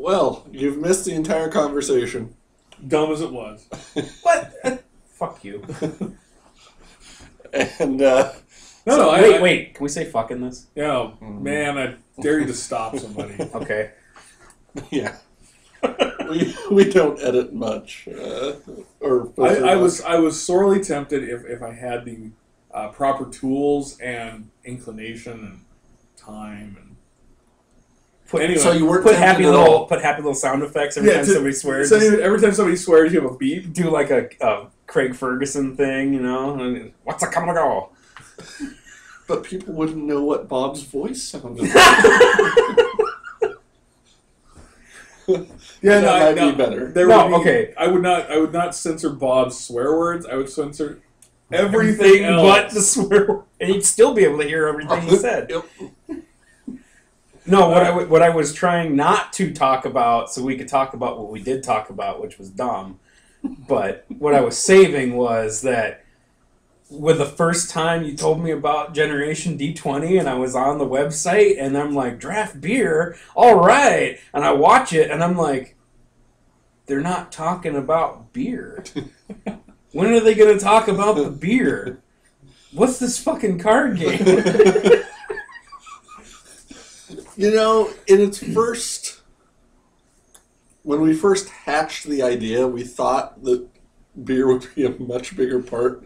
Well, you've missed the entire conversation. Dumb as it was. What? Fuck you. And, wait. Can we say fuck in this? Yeah, man, I dare you to stop somebody. Okay. Yeah. we don't edit much. I was sorely tempted if I had the proper tools and inclination and time and anyway. So you weren't put happy little sound effects every time somebody swears. So every time somebody swears, you have a beep. Do like a Craig Ferguson thing, you know? And, what's a coming to go? But people wouldn't know what Bob's voice sounded like. Yeah, that might be better. Okay. I would not censor Bob's swear words. I would censor everything else but the swear word. And you'd still be able to hear everything he said. Yep. No, what I was trying not to talk about, so we could talk about what we did talk about, which was dumb. But what I was saving was that with the first time you told me about Generation D20 and I was on the website and I'm like, draft beer, all right. And I watch it and I'm like, they're not talking about beer. When are they going to talk about the beer? What's this fucking card game? You know, in its first... When we first hatched the idea, we thought that beer would be a much bigger part.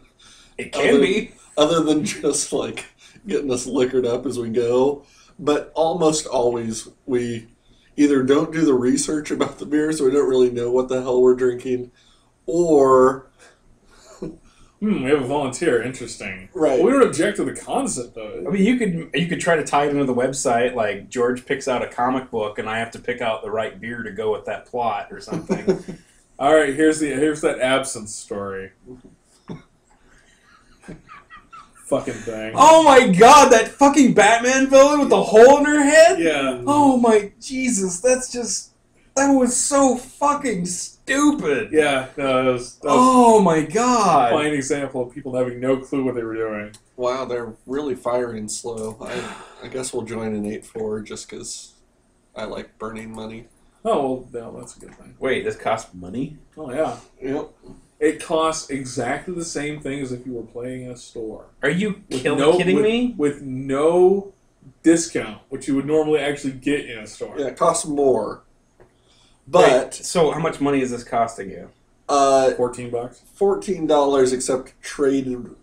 It can be. Other than just, like, getting us liquored up as we go. But almost always, we either don't do the research about the beer, so we don't really know what the hell we're drinking, or... we have a volunteer. Interesting. Right. Well, we don't object to the concept, though. I mean, you could try to tie it into the website, like George picks out a comic book, and I have to pick out the right beer to go with that plot or something. All right, here's that absence story. Fucking thing. Oh my god, that fucking Batman villain with the hole in her head? Yeah. Oh my Jesus, that was so fucking stupid. Yeah, no, that was oh my god. a fine example of people having no clue what they were doing. Wow, they're really firing slow. I guess we'll join an 8-4 just because I like burning money. Oh, well, no, that's a good thing. Wait, this costs money? Oh, yeah. Yep. It costs exactly the same thing as if you were playing in a store. Are you kidding me? With no discount, which you would normally actually get in a store. Yeah, it costs more. But... Wait, so how much money is this costing you? $14? $14, except traded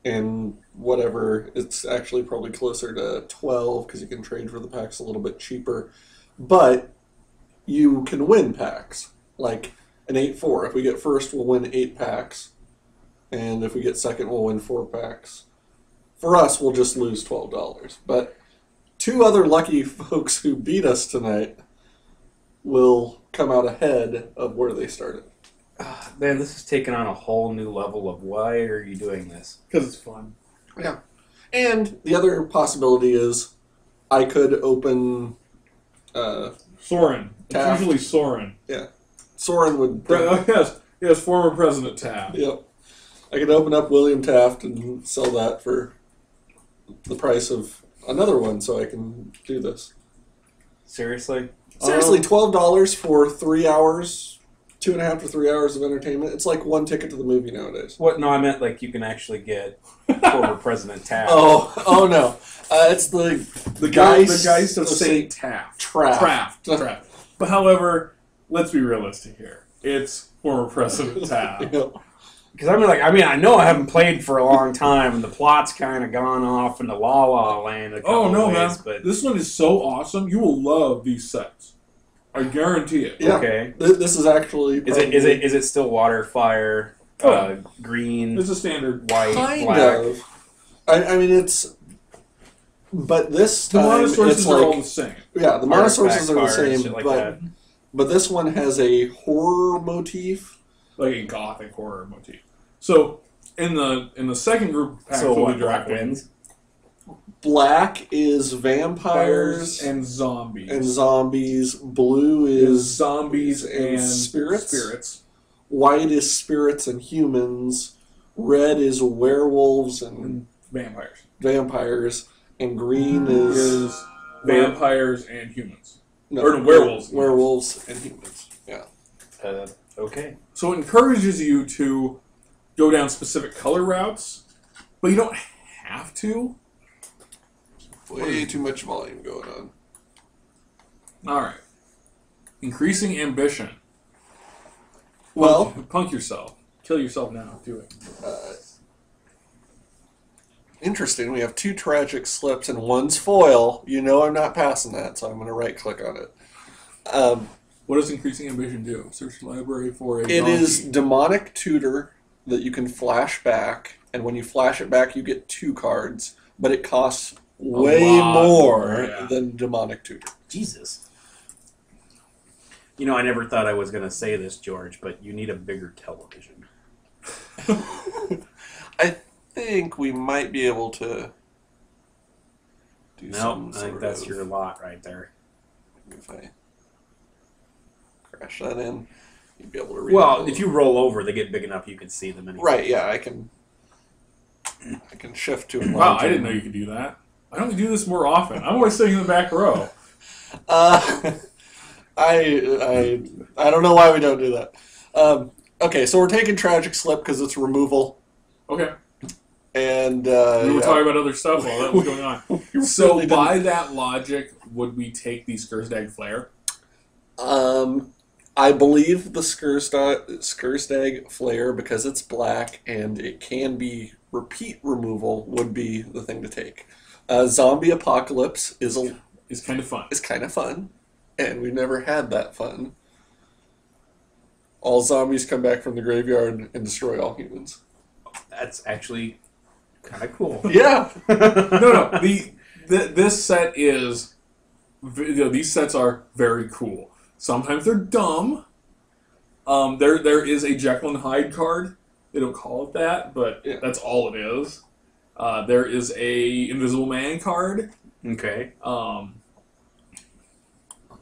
and whatever. It's actually probably closer to $12 because you can trade for the packs a little bit cheaper. But you can win packs. Like an 8-4. If we get first, we'll win 8 packs. And if we get second, we'll win 4 packs. For us, we'll just lose $12. But 2 other lucky folks who beat us tonight will come out ahead of where they started. Man, this is taking on a whole new level of why are you doing this? Because it's fun. Yeah. And the other possibility is I could open... Soren. It's Taft. usually Soren. Yeah. Soren would... Yes, former President Taft. Yep. I could open up William Taft and sell that for the price of another one so I can do this. Seriously? Seriously, $12 for 3 hours, 2.5 to 3 hours of entertainment. It's like 1 ticket to the movie nowadays. What? No, I meant like you can actually get former President Taft. Oh no. It's the Geist of Saint Taft. Traft. But however, let's be realistic here. It's former President Taft. Yep. Because I know I haven't played for a long time, and the plot's kind of gone off into La La Land a couple no, ways, man. but This one is so awesome. You will love these sets. I guarantee it. Yeah. okay. This is actually Is it still water, fire, green, It's a standard. white, kind black? of. I mean, it's... But this The time, mana it's sources like... are all the same. Yeah, the mana sources are the Artifact same, fire, shit like but that. but this one has a horror motif. Like a gothic horror motif. So in the second group pack So that we what? Black dropped in, wins. Black is fires vampires and zombies. and zombies. Blue is zombies and spirits. White is spirits and humans. Red is werewolves and vampires. vampires. And green is Vampires and humans. No, or werewolves. Werewolves and humans. Yeah. Okay. So it encourages you to go down specific color routes, but you don't have to. Way too much volume going on. All right. Increasing ambition. Well, punk yourself. Kill yourself now. Do it. Interesting. We have 2 tragic slips and 1's foil. You know I'm not passing that, so I'm going to right-click on it. What does increasing ambition do? Search the library for a It donkey. is demonic tutor that you can flash back, and when you flash it back, you get 2 cards, but it costs way more than demonic tutor. Jesus. You know, I never thought I was going to say this, George, but you need a bigger television. I think we might be able to do some I think that's your lot right there. If I crash that in, you'd be able to read Well, if you roll over, they get big enough you can see them anyway. Right, yeah, I can shift to enlarge. Wow, I didn't know you could do that. Why don't we do this more often? I'm always sitting in the back row. I don't know why we don't do that. Okay, so we're taking Tragic Slip because it's removal. Okay. And we were talking about other stuff while that was going on. So really by that logic, would we take the Skurstag Flare? I believe the Skurstag Flare, because it's black and it can be repeat removal, would be the thing to take. Zombie Apocalypse is kind of fun. It's kind of fun, and we've never had that fun. All zombies come back from the graveyard and destroy all humans. That's actually kind of cool. Yeah. No. This set is. These sets are very cool. Sometimes they're dumb. There is a Jekyll and Hyde card. They don't call it that, but that's all it is. There is a Invisible Man card. Okay.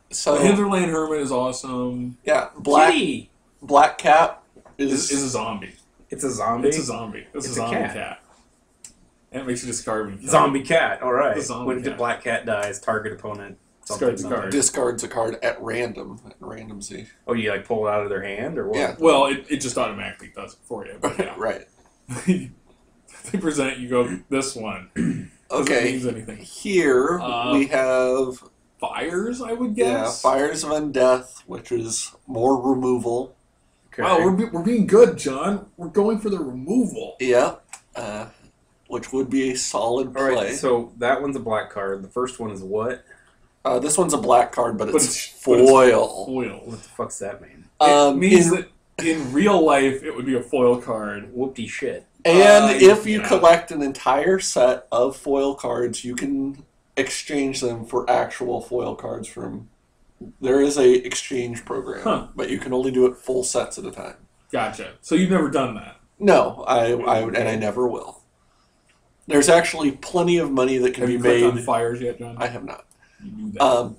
So the Hinterland Hermit is awesome. Yeah, Black Cat is a zombie. It's a zombie? It's a zombie. It's a zombie cat. And it makes you discard when you Zombie cat, alright. When the Black Cat dies, target opponent discards a card at random. See. Oh, you like pull it out of their hand or what? Yeah. Well, it just automatically does it for you. But yeah. Right. They present it, you go, this one. Okay. Means anything. Here we have Fires, I would guess. Yeah, Fires of Undeath, which is more removal. Okay. Wow, we're being good, John. We're going for the removal. Yeah. Which would be a solid play. All right, so that one's a black card. The first one is what? This one's a black card, but it's foil. Foil. What the fuck's that mean? It means that in real life, it would be a foil card. Whoopty shit. And if you collect an entire set of foil cards, you can exchange them for actual foil cards from... There is a exchange program, but you can only do it full sets at a time. Gotcha. So you've never done that? No, and I never will. There's actually plenty of money that can be made. Have you clicked on Fires yet, John? I have not. You knew that.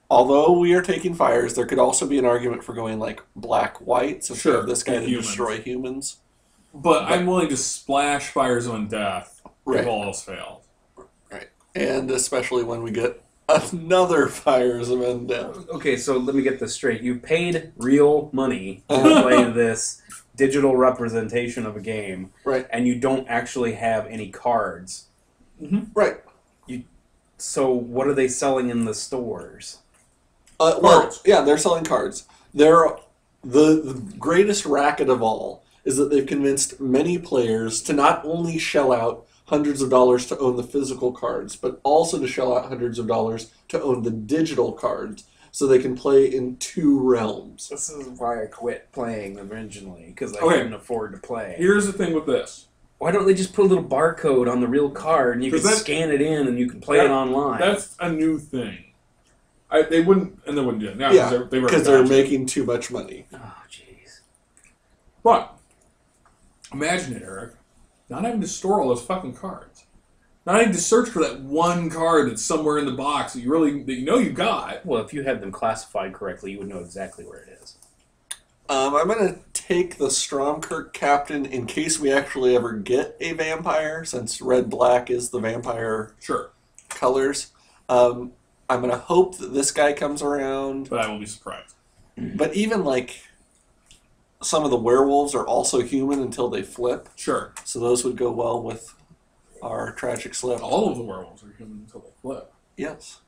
Although we are taking Fires, there could also be an argument for going like black-white, so sure, this guy to destroy humans. But I'm willing to splash Fires of Undeath if all else fails. Right. And especially when we get another Fires of Undeath. Okay, so let me get this straight. You paid real money to play this digital representation of a game, right? And you don't actually have any cards, right? So what are they selling in the stores? Well, yeah, they're selling cards. The greatest racket of all is that they've convinced many players to not only shell out hundreds of dollars to own the physical cards, but also to shell out hundreds of dollars to own the digital cards, so they can play in 2 realms. This is why I quit playing originally, because I couldn't afford to play. Here's the thing with this. Why don't they just put a little barcode on the real card, and you can scan it in, and you can play it online? That's a new thing. They wouldn't do it now. Yeah, because they're making too much money. Oh, jeez. But imagine it, Eric. Not having to store all those fucking cards. Not having to search for that one card that's somewhere in the box that you know you got. Well, if you had them classified correctly, you would know exactly where it is. I'm going to take the Stromkirk Captain in case we actually ever get a vampire, since red-black is the vampire colors. I'm gonna hope that this guy comes around. But I will be surprised. But even like some of the werewolves are also human until they flip, Sure. so those would go well with our tragic slip. All of the werewolves are human until they flip. Yes,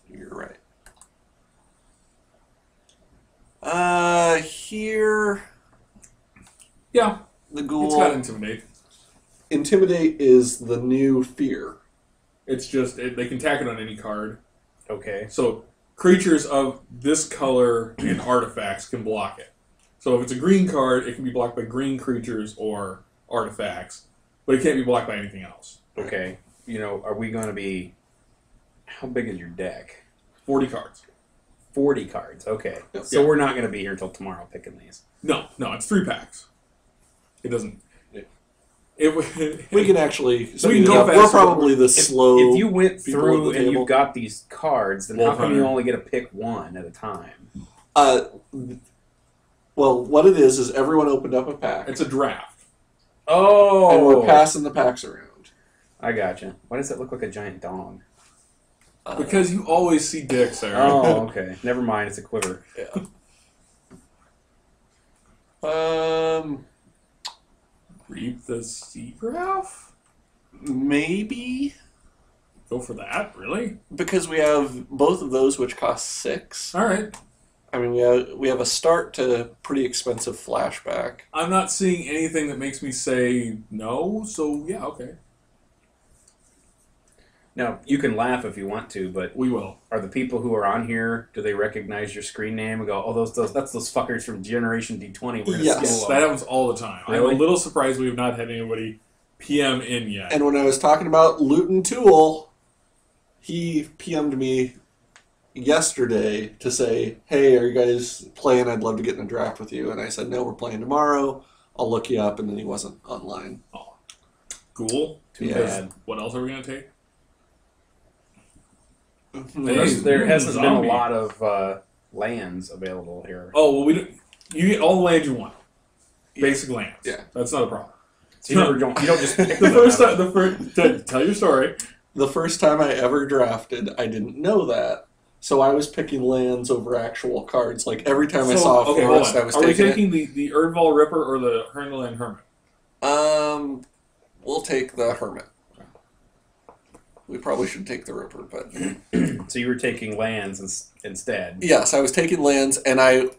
you're right. Here, Yeah, the ghoul. it's got Intimidate. Intimidate is the new fear. It's just, they can tack it on any card. Okay. So creatures of this color and artifacts can block it. So if it's a green card, it can be blocked by green creatures or artifacts, but it can't be blocked by anything else. Okay. Are we going to be... How big is your deck? 40 cards. 40 cards. Okay. Yep. So we're not going to be here until tomorrow picking these. No, it's 3 packs. It doesn't... We can actually. So we can go we're faster. probably the slow. If you went people through at the and table. you've got these cards, then Wolf how come you Hunter. only get to pick one at a time? Well, what it is everyone opened up a pack, It's a draft. Oh! and we're passing the packs around. I gotcha. Why does it look like a giant dong? Because you always see dicks there. Oh, okay. Never mind. It's a quiver. Yeah. Reap the Seagraph? Maybe Go for that? Really? because we have both of those, which cost 6. Alright. I mean, we have a start to pretty expensive flashback. I'm not seeing anything that makes me say no, so yeah, okay. Now, you can laugh if you want to, but We will. are the people who are on here, do they recognize your screen name and go, oh, that's those fuckers from Generation D20. We're going to Yes. steal That them. happens all the time. I'm Really? a little surprised we have not had anybody PM in yet. And when I was talking about Luton Tool, he PM'd me yesterday to say, hey, are you guys playing? I'd love to get in a draft with you. And I said, no, we're playing tomorrow. I'll look you up. And then he wasn't online. Oh. Cool. Too Yeah. bad. What else are we going to take? There hasn't been a Zombie. lot of lands available here. Oh, well, you get all the land you want. Basic lands. Yeah. That's not a problem. So you don't just pick The them first out. time, tell your story. The first time I ever drafted, I didn't know that. So I was picking lands over actual cards. Like every time I saw a hold forest, on. I was Are we taking taking the Erdval Ripper or the Hernaland Hermit? it. We'll take the Hermit. We probably should take the Ripper, but So you were taking lands instead. yes, I was taking lands, and I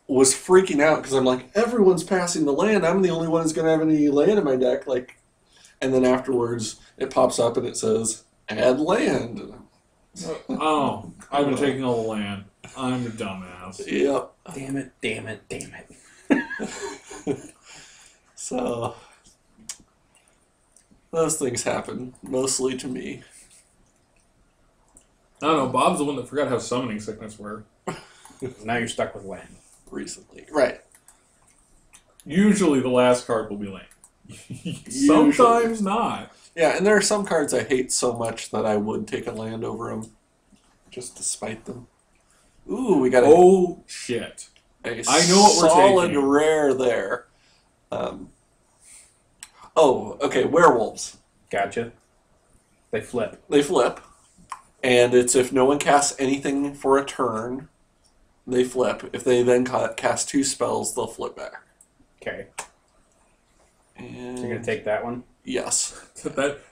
was freaking out because I'm like, everyone's passing the land. I'm the only one who's going to have any land in my deck. Like, and then afterwards, it pops up and it says, add land. Oh, I've been taking all the land. I'm a dumbass. Yep. Damn it. So, those things happen, mostly to me. I don't know. Bob's the one that forgot how summoning sickness worked. Now you're stuck with land. Recently. Right. Usually the last card will be land. Sometimes not. Yeah, and there are some cards I hate so much that I would take a land over them, just to spite them. Ooh, we got Oh, shit. a I know what we're solid taking. rare there. Okay, werewolves. Gotcha. They flip. They flip, and it's if no one casts anything for a turn, they flip. If they then cast 2 spells, they'll flip back. Okay. And So you're going to take that one? yes,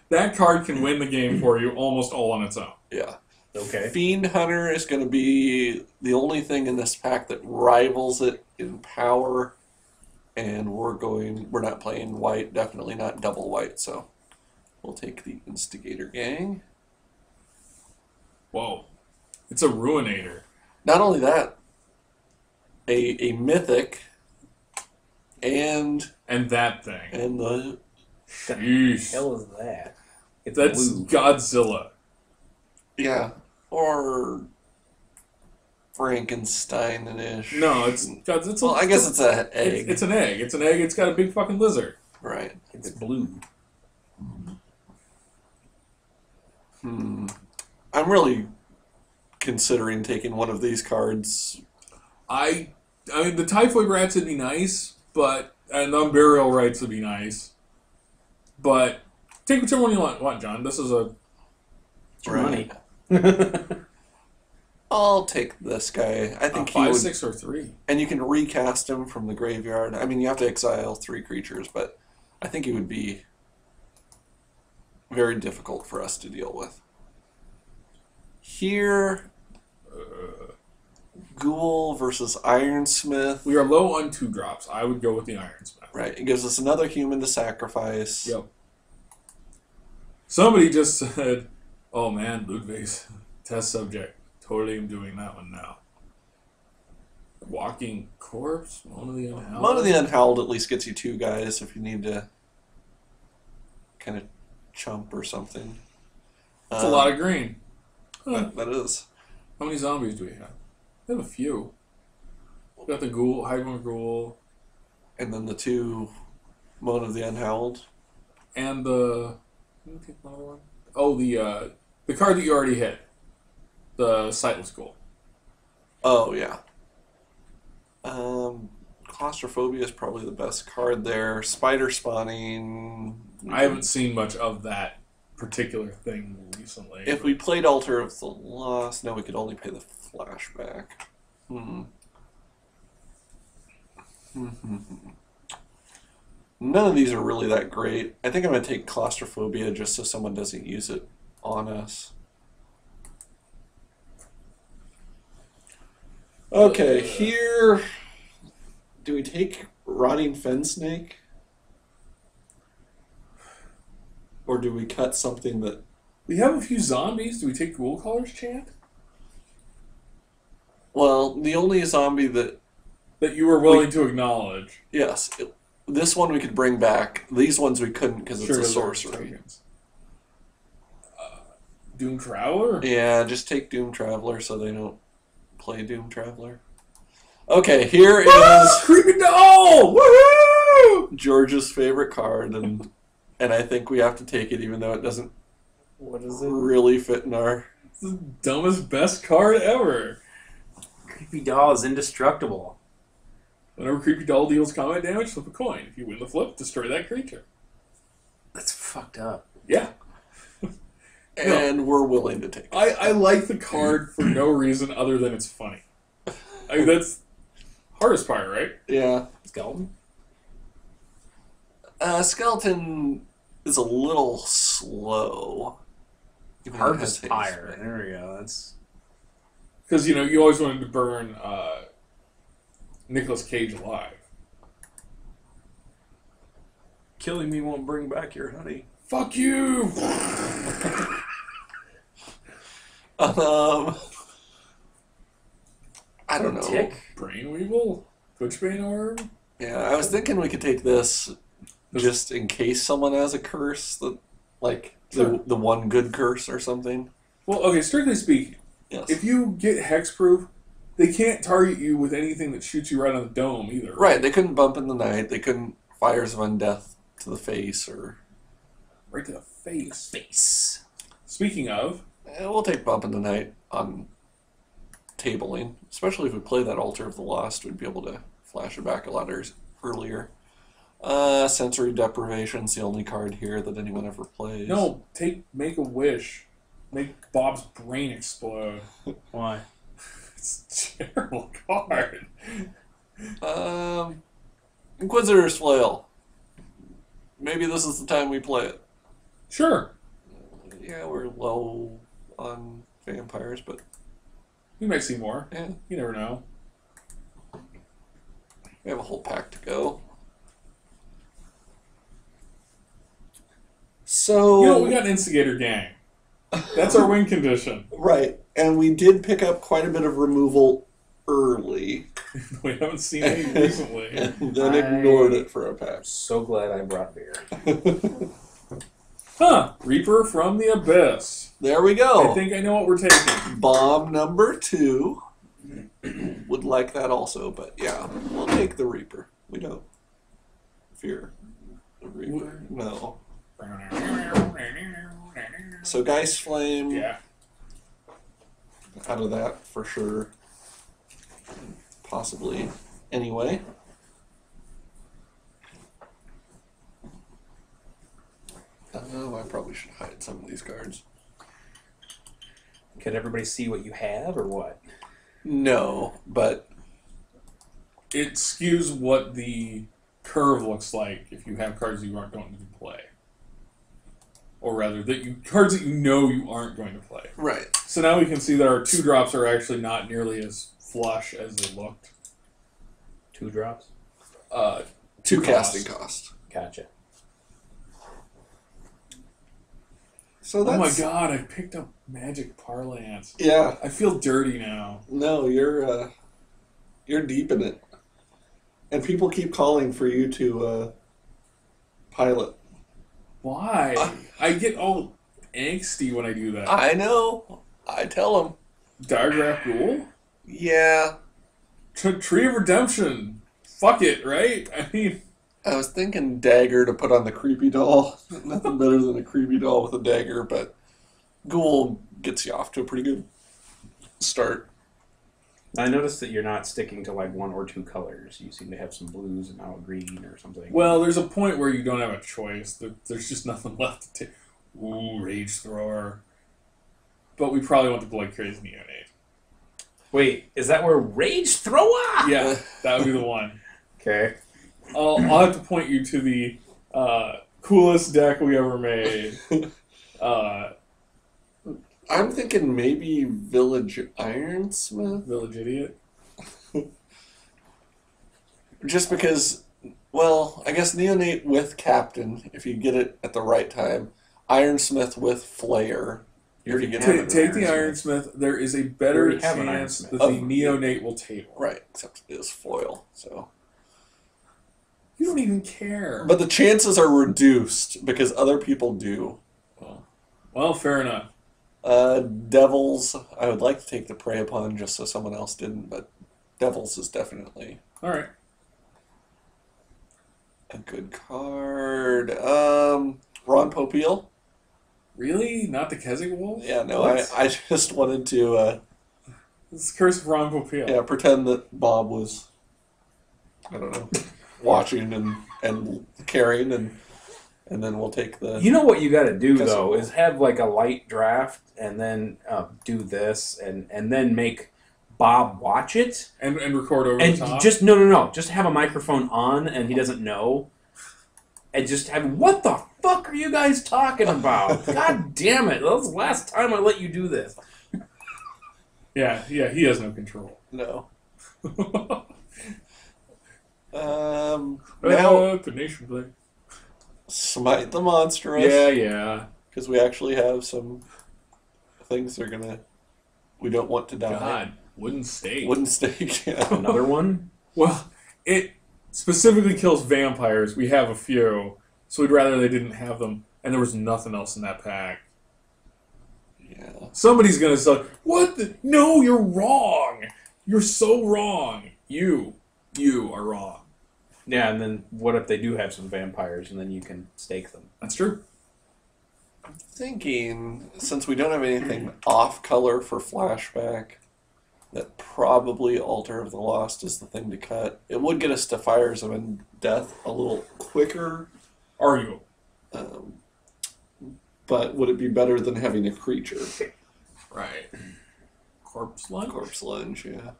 That card can win the game for you almost all on its own. yeah. Okay. Fiend Hunter is going to be the only thing in this pack that rivals it in power, and we're not playing white, definitely not double white, so we'll take the Instigator Gang. Whoa. It's a Ruinator. Not only that, a mythic and And that thing. the The Sheesh. hell is that? It's That's blue. Godzilla. yeah, or Frankenstein-ish. No, it's a, Well, I guess it's an egg. It's an egg. It's an egg. It's got a big fucking lizard. Right. It's blue. I'm really considering taking one of these cards. I mean, the Typhoid Rats would be nice, and the Unburial Rites would be nice. But take whichever one you want, John. This is a... It's your money. I'll take this guy. I think he 5, would, 6, or 3. and you can recast him from the graveyard. I mean, you have to exile 3 creatures, but I think he would be very difficult for us to deal with. Here, Ghoul versus Ironsmith. We are low on 2 drops. I would go with the Ironsmith. Right, it gives us another human to sacrifice. Yep. Somebody just said, "Oh man, Ludwig's test subject. Totally am doing that one now." Walking Corpse, Moan of the Unhallowed. Moan of the Unhallowed at least gets you 2 guys if you need to kind of chump or something. That's a lot of green. Huh. That is. How many zombies do we have? We have a few. We got the Ghoul, Highborn Ghoul. And then the 2 Moan of the Unhallowed. And the... Let me pick another one. Oh, the card that you already hit. The Sightless Ghoul. Oh, yeah. Claustrophobia is probably the best card there. Spider Spawning... I haven't seen much of that particular thing recently. If we played Altar of the Lost, no, we could only pay the flashback. None of these are really that great. I think I'm going to take Claustrophobia just so someone doesn't use it on us. Okay, here... Do we take Rotting Fen Snake? Or do we cut something that... We have a few zombies. Do we take Ghoul Caller's Chant? Well, the only zombie that... That you were willing to acknowledge. Yes. This one we could bring back. These ones we couldn't because it's a sorcery. Doom Traveler? Yeah, just take Doom Traveler so they don't play Doom Traveler. Okay, here is... Creepy Doll! Woohoo! George's favorite card, and I think we have to take it even though it doesn't What is it? really fit in our... It's the dumbest, best card ever. Creepy Doll is indestructible. Whenever Creepy Doll deals combat damage, flip a coin. If you win the flip, destroy that creature. That's fucked up. Yeah. And we're willing to take it. I like the card for no reason other than it's funny. I mean, that's hardest part, right? Yeah. Skeleton? Skeleton is a little slow. Harvest Pyre. There we go. That's... Because, you always wanted to burn Nicolas Cage alive. Killing me won't bring back your honey. Fuck you! I don't know. Tick? Brainweevil? Twitchbane Orb? Yeah, I was thinking we could take this just in case someone has a curse, the one good curse or something. Well, okay, strictly speaking, Yes. if you get hexproof, they can't target you with anything that shoots you right on the dome either. Right, they couldn't bump in the night, they couldn't Fires of Undeath to the face or... Right to the face. Face. Speaking of... we'll take Bump in the Night on tabling. Especially if we play that Altar of the Lost, we'd be able to flash it back a lot earlier. Sensory Deprivation's the only card here that anyone ever plays. No, Make a Wish. Make Bob's brain explode. Why? It's a terrible card. Inquisitor's Flail. Maybe this is the time we play it. Sure. Yeah, we're low on vampires, but... We might see more. Yeah. You never know. We have a whole pack to go. So... We got an Instigator Gang. That's our win condition. Right. And we did pick up quite a bit of removal early. We haven't seen any recently. And then ignored it for a pack. So glad I brought beer. Huh. Reaper from the Abyss. There we go. I think I know what we're taking. Bomb number 2. Would like that also, but yeah. We'll take the Reaper. We don't fear the Reaper. No. So Geist Flame. Yeah. Out of that for sure. Possibly. Anyway. Oh, I probably should hide some of these cards. Can everybody see what you have, or what? No, but It skews what the curve looks like if you have cards that you aren't going to play. Or rather, cards that you know you aren't going to play. right. So now we can see that our 2-drops are actually not nearly as flush as they looked. 2 drops? 2 casting cost. Gotcha. So that's, Oh my god, I picked up Magic Parlance. Yeah. I feel dirty now. No, you're deep in it, and people keep calling for you to pilot. Why? I get all angsty when I do that. I know. I tell them. Diagraph Ghoul? Yeah. Tree of Redemption. Fuck it, right? I mean, I was thinking dagger to put on the creepy doll. Nothing better than a creepy doll with a dagger, but Ghoul gets you off to a pretty good start. I noticed that you're not sticking to like 1 or 2 colors. You seem to have some blues and now a green or something. well, there's a point where you don't have a choice. There's just nothing left to take. Ooh, Rage Thrower. But we probably want to play Crazy Neonate. Wait, is that where Rage Thrower? Yeah, that would be the one. Okay. I'll have to point you to the coolest deck we ever made. I'm thinking maybe Village Ironsmith. Village Idiot. Just because, well, I guess Neonate with Captain, if you get it at the right time. Ironsmith with Flair. You already If you have get an Take the Ironsmith. Ironsmith. There is a better You already have an chance that Ironsmith. the Neonate will table. Right, except it is foil, so. You don't even care. But the chances are reduced because other people do. Well, fair enough. Devils, I would like to take the Prey Upon just so someone else didn't, but Devils is definitely All right. a good card. Ron Popeil? Really? Not the Keswick Wolf? Yeah, no, What? I just wanted to It's Curse of Ron Popeil. pretend that Bob was, I don't know, watching and carrying, and then we'll take the... You know what you got to do, Keswick though, Wolf. is have like a light draft and then do this and then make Bob watch it. And record over And the top. just, no. Just have a microphone on and he doesn't know. And just have, what the fuck are you guys talking about? God damn it. That was the last time I let you do this. Yeah, he has no control. No. Now, the nation play. Smite the Monstrous. Yeah. Because we actually have some things that are gonna... We don't want to die. God, wooden stake. Wooden stake, yeah. Another one? Well, it specifically kills vampires. We have a few, so we'd rather they didn't have them. And there was nothing else in that pack. Yeah. Somebody's gonna say, "What? No, you're wrong. You're so wrong. You are wrong." Yeah, and then what if they do have some vampires and then you can stake them? That's true. Thinking, since we don't have anything off-color for flashback, that probably Altar of the Lost is the thing to cut. It would get us to Fires of Death a little quicker, Arguable. but would it be better than having a creature? Right. Corpse lunge. Corpse Lunge, yeah.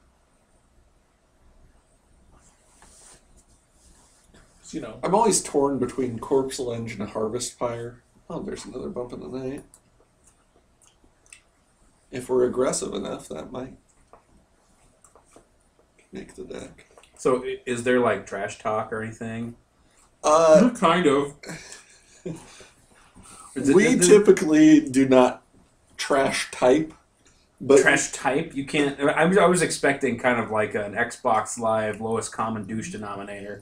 You know. I'm always torn between Corpse Lunge and Harvest Fire. Oh, there's another bump in the night. If we're aggressive enough, that might make the deck. So is there like trash talk or anything? Kind of. We typically do not trash type, but Trash type? You can't... I was expecting kind of like an Xbox Live lowest common douche denominator.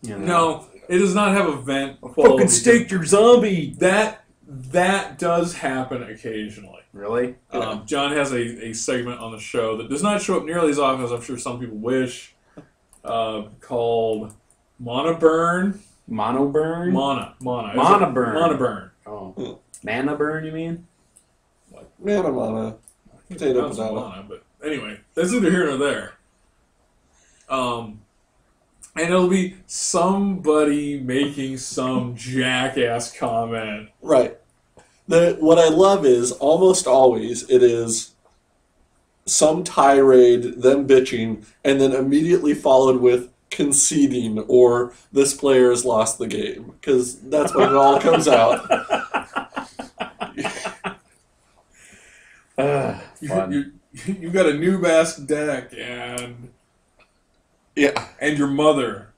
You know? No, it does not have a vent. Fucking stake your zombie! That does happen occasionally. Really? John has a segment on the show that does not show up nearly as often as I'm sure some people wish, called Mana Burn. Mono burn? Mana. Mana burn. Mana Burn. Oh. Mana burn, you mean? mana. Potato, potato. Mana, but anyway, that's neither here nor there. And it'll be somebody making some jackass comment. Right. What I love is almost always it is some tirade, them bitching, and then immediately followed with conceding or this player has lost the game, because that's when it all comes out. You got a new Basque deck and your mother.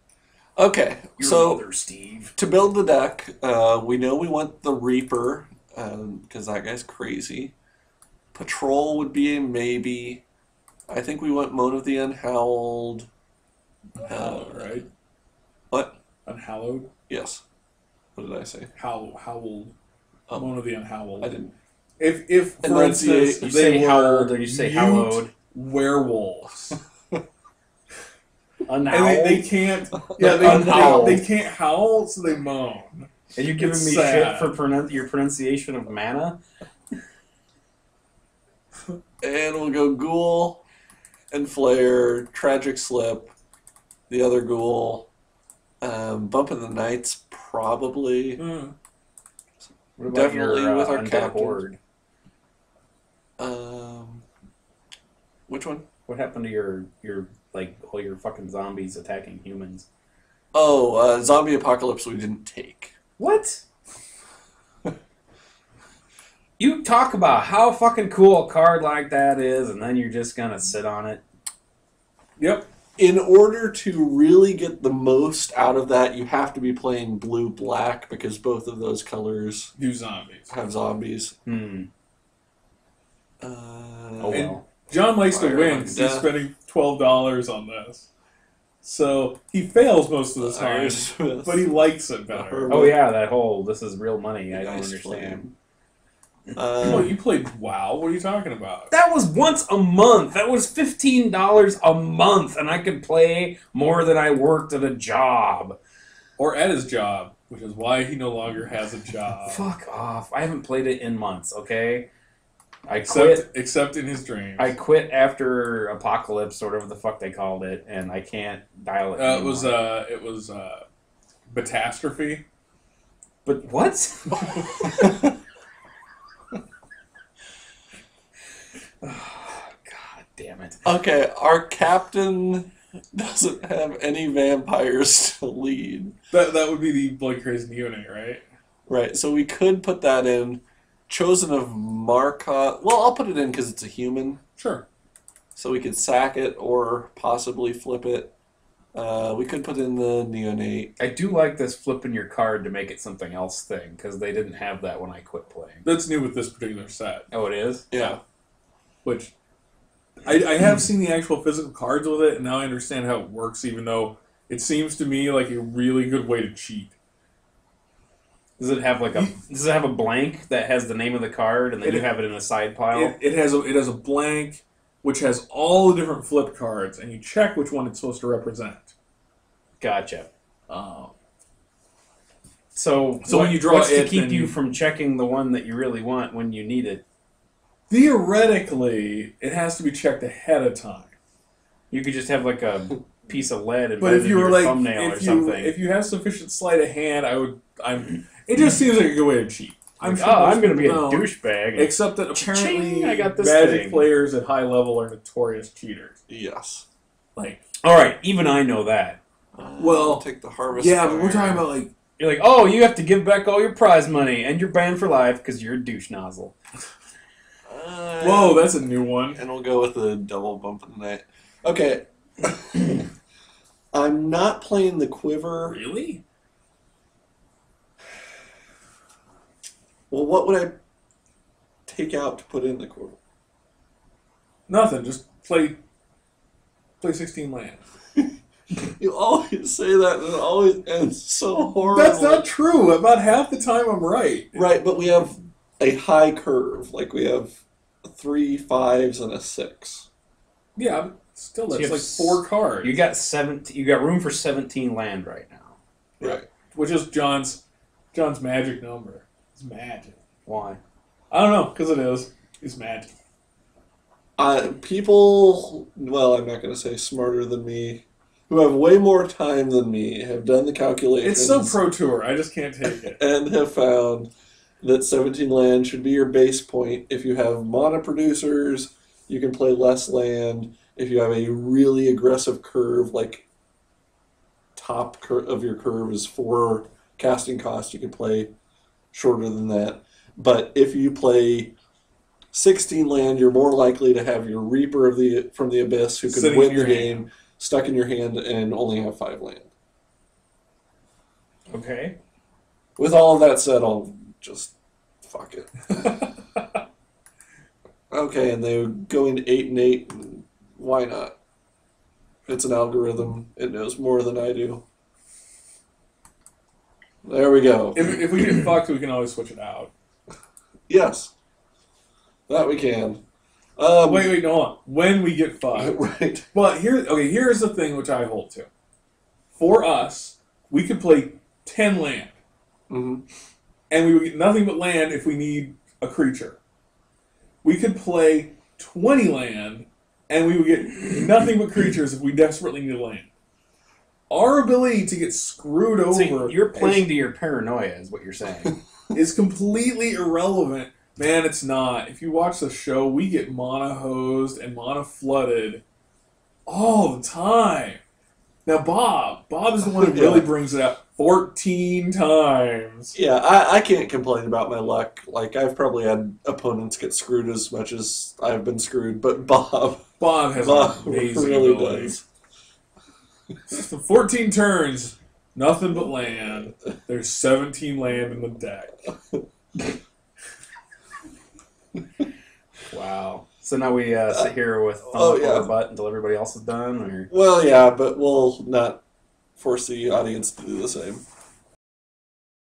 Okay, so mother, Steve. to build the deck, we know we want the Reaper, because that guy's crazy. Patrol would be a maybe. I think we want Moan of the Unhowled. Unhallowed, right? What? Unhallowed? Yes. What did I say? Howled. Moan of the Unhallowed. I didn't. If for Enunciate. instance, You they say were howled or you say mute hallowed. werewolves. Unhowled. And they can't. Yeah, Unhowled. they can't howl, so they moan. Are you giving It's me sad. shit for your pronunciation of mana? And we'll go Ghoul and Flare, Tragic Slip, the other Ghoul, Bump in the Nights, probably. Mm. What about Definitely your, with our Undead captain. Horde? Which one? What happened to your like all your fucking zombies attacking humans? Oh, Zombie Apocalypse we didn't take. What? You talk about how fucking cool a card like that is, and then you're just gonna sit on it. Yep. In order to really get the most out of that, you have to be playing blue-black, because both of those colors Do zombies. have zombies. Oh And well. John likes to Fire win like because he's death. spending $12 on this. So he fails most of the time, Iron Smith. but he likes it better. Oh yeah, that whole this is real money. I don't Nice understand. Well, you played WoW. What are you talking about? That was once a month. That was $15 a month, and I could play more than I worked at a job. Or at his job, which is why he no longer has a job. Fuck off. I haven't played it in months, okay? I quit. Except in his dreams. I quit after Apocalypse, or whatever the fuck they called it, and I can't dial it anymore. It was Batastrophe. But what? Oh, God damn it. Okay, our captain doesn't have any vampires to lead. That would be the Blood Crazy unit, right? Right, so we could put that in. Chosen of Markov. Well, I'll put it in because it's a human. Sure. So we could sack it or possibly flip it. We could put in the Neonate. I do like this flipping your card to make it something else thing, because they didn't have that when I quit playing. That's new with this particular set. Oh, it is? Yeah. Which I have seen the actual physical cards with it, and now I understand how it works, even though it seems to me like a really good way to cheat. Does it have does it have a blank that has the name of the card, and then you have it in a side pile? It has a blank which has all the different flip cards, and you check which one it's supposed to represent. Gotcha. So when you draw what's it, to keep then you you- from checking the one that you really want when you need it? Theoretically, it has to be checked ahead of time. You could just have like a piece of lead But embedded if in you were your like, thumbnail or something. if you have sufficient sleight of hand, it just seems like a good way to cheat. I'm sure most going to be a people know. douchebag. Except that apparently Cha-ching, I got this Magic thing. players at high level are notorious cheaters. Yes. Like, All right, even I know that. Well, I'll take the Harvest yeah, but we're Fire. talking about like You're like, oh, you have to give back all your prize money, and you're banned for life because you're a douche nozzle. whoa, that's a new one. And we'll go with the double bump in the night. Okay. I'm not playing the Quiver. Really? Well, what would I take out to put in the Quiver? Nothing. Just play 16 land. You always say that, and it always ends so horribly. That's not true. About half the time, I'm right. Right, but we have a high curve. Like, we have 3 5s and a 6. Yeah, but still, So that's you like have 4 cards. You got 17. You got room for 17 land right now. Right. Which is John's magic number. It's magic. Why? I don't know, because it is. It's magic. People, well, I'm not going to say smarter than me, who have way more time than me, have done the calculations. It's so pro tour. I just can't take it. and have found that 17 land should be your base point. If you have mana producers, you can play less land. If you have a really aggressive curve, like of your curve is 4 casting cost, you can play shorter than that. But if you play 16 land, you're more likely to have your Reaper from the Abyss, who could Sitting win in the your game, hand. stuck in your hand, and only have 5 land. Okay. With all of that said, I'll just fuck it. Okay, and they go into 8 and 8. And why not? It's an algorithm. It knows more than I do. There we go. If we get fucked, we can always switch it out. Yes. That we can. Wait, no on. When we get fucked. Right. But here's the thing which I hold to. For us, we could play 10 land. Mm-hmm. And we would get nothing but land if we need a creature. We could play 20 land, and we would get nothing but creatures if we desperately need land. Our ability to get screwed over... So you're playing to your paranoia, is what you're saying. ...is completely irrelevant. Man, it's not. If you watch the show, we get mana hosed and mana flooded all the time. Now, Bob is the one who really brings it up 14 times. Yeah, I can't complain about my luck. Like, I've probably had opponents get screwed as much as I've been screwed, but Bob Has an amazing really ability. does. 14 turns, nothing but land. There's 17 land in the deck. Wow. So now we sit here with thumb up our butt until everybody else is done? Or? Well, yeah, but we'll not force the audience to do the same.